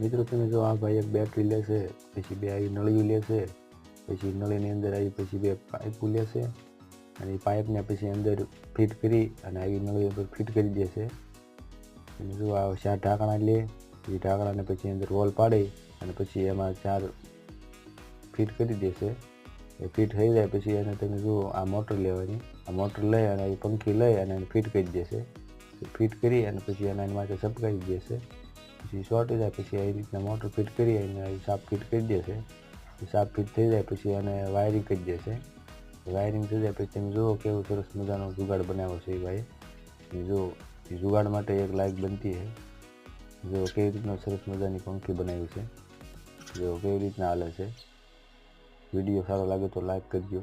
મિત્રો તમે જો આ ભાઈ એક બેટરી લેશે, પછી બે આવી નળીઓ લેશે, પછી નળીની અંદર આવી પછી બે પાઇપો લેશે અને એ પાઇપને પછી અંદર ફિટ કરી અને આવી નળીઓ પર ફિટ કરી દેશે. અને જો આ 4 ઢાંકણા લે, એ ઢાંકણાને પછી અંદર હોલ પાડી અને પછી એમાં 4 ફિટ કરી દેશે. એ ફિટ થઈ જાય પછી એને તમે જુઓ આ મોટર લેવાની, આ મોટર લઈ અને એ પંખી લઈ અને એને ફિટ કરી દેશે. ફિટ કરી અને પછી એના માથે સપકાવી દેશે. પછી શોર્ટ જાય પછી આવી રીતના મોટર ફિટ કરી અને સાપ ફિટ કરી દેશે. સાપ ફિટ થઈ જાય પછી એને વાયરિંગ કરી દેશે. વાયરિંગ થઈ જાય પછી તમે જુઓ કેવો સરસ મજાનો જુગાડ બનાવ્યો છે એ ભાઈ. જો એ જુગાડ માટે 1 લાખ બનતી છે. જો કેવી રીતના સરસ મજાની પંખી બનાવી છે, જો કેવી રીતના હાલે છે. વિડીયો સારો લાગે તો લાઈક કરજો.